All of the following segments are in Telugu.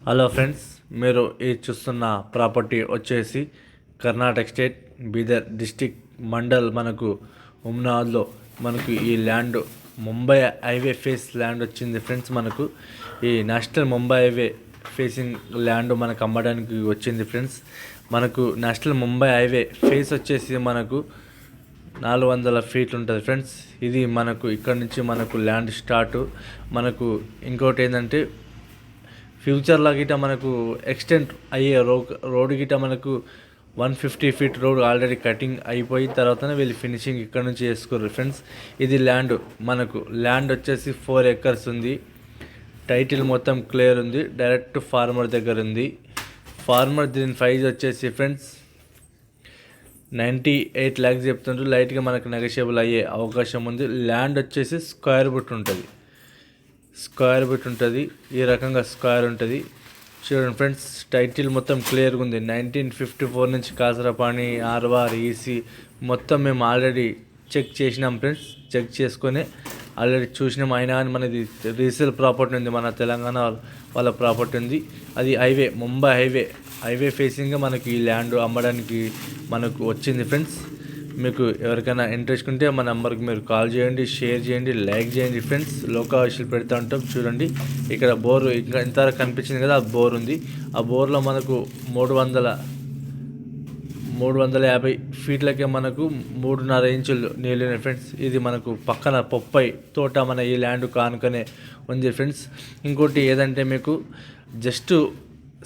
హలో ఫ్రెండ్స్, మీరు ఈ చూస్తున్న ప్రాపర్టీ వచ్చేసి కర్ణాటక స్టేట్ బీదర్ డిస్టిక్ మండల్ మనకు ఉమ్నాద్లో మనకు ఈ land Mumbai highway face land వచ్చింది ఫ్రెండ్స్. మనకు ఈ national Mumbai highway facing land మనకు అమ్మడానికి వచ్చింది ఫ్రెండ్స్. మనకు నేషనల్ ముంబై హైవే ఫేస్ వచ్చేసి మనకు 400 ఫీట్లు ఉంటుంది ఫ్రెండ్స్. ఇది మనకు ఇక్కడ నుంచి మనకు ల్యాండ్ స్టార్ట్. మనకు ఇంకోటి ఏంటంటే ఫ్యూచర్లో గిట్ట మనకు ఎక్స్టెంట్ అయ్యే రోడ్ గిట్ట మనకు 150 ఫీట్ రోడ్ ఆల్రెడీ కటింగ్ అయిపోయిన తర్వాతనే వీళ్ళు ఫినిషింగ్ ఇక్కడ నుంచి చేసుకోరు ఫ్రెండ్స్. ఇది మనకు ల్యాండ్ వచ్చేసి 4 ఎకర్స్ ఉంది. టైటిల్ మొత్తం క్లియర్ ఉంది. డైరెక్ట్ ఫార్మర్ దగ్గర ఉంది. ఫార్మర్ దీని ప్రైజ్ వచ్చేసి ఫ్రెండ్స్ 98 lakhs చెప్తుంటారు. లైట్గా మనకు నెగోషియబుల్ అయ్యే అవకాశం ఉంది. ల్యాండ్ వచ్చేసి స్క్వేర్ ఫీట్ ఉంటుంది. ఈ రకంగా స్క్వేర్ ఉంటుంది. చూడండి ఫ్రెండ్స్, టైటిల్ మొత్తం క్లియర్గా ఉంది. 1954 నుంచి కాసరపాణి ఆర్వార్ ఈసీ మొత్తం మేము ఆల్రెడీ చెక్ చేసినాం ఫ్రెండ్స్. చెక్ చేసుకొని ఆల్రెడీ చూసినాం. అయినా కానీ మనది రీసేల్ ప్రాపర్టీ ఉంది, మన తెలంగాణ వాళ్ళ ప్రాపర్టీ ఉంది. అది ముంబై హైవే ఫేసింగ్గా మనకి ఈ ల్యాండ్ అమ్మడానికి మనకు వచ్చింది ఫ్రెండ్స్. మీకు ఎవరికైనా ఇంట్రెస్ట్ ఉంటే మా నెంబర్కి మీరు కాల్ చేయండి, షేర్ చేయండి, లైక్ చేయండి ఫ్రెండ్స్. లోకావాషాలు పెడతా ఉంటాం. చూడండి, ఇక్కడ బోరు ఇంకా ఇంతవరకు కనిపించింది కదా, ఆ బోర్ ఉంది. ఆ బోర్లో మనకు 350 ఫీట్లకే మనకు 3.5 ఇంచులు నీళ్ళు ఫ్రెండ్స్. ఇది మనకు పక్కన పొప్పై తోట మన ఈ ల్యాండ్ కానుకనే ఉంది ఫ్రెండ్స్. ఇంకోటి ఏదంటే మీకు జస్ట్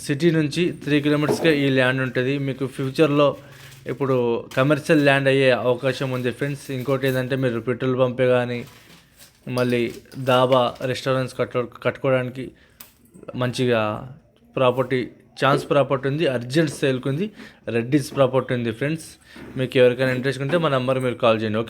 సిటీ నుంచి 3 కిలోమీటర్స్కే ఈ ల్యాండ్ ఉంటుంది. మీకు ఫ్యూచర్లో ఇప్పుడు కమర్షియల్ ల్యాండ్ అయ్యే అవకాశం ఉంది ఫ్రెండ్స్. ఇంకోటి ఏంటంటే మీరు పెట్రోల్ పంపే కానీ మళ్ళీ దాబా రెస్టారెంట్స్ కట్టుకోవడానికి మంచిగా ఛాన్స్ ప్రాపర్టీ ఉంది. అర్జెంట్ సేల్కి ఉంది. రెడ్డిస్ ప్రాపర్టీ ఉంది ఫ్రెండ్స్. మీకు ఎవరికైనా ఇంట్రెస్ట్ ఉంటే మా నెంబర్ మీరు కాల్ చేయండి. ఓకే.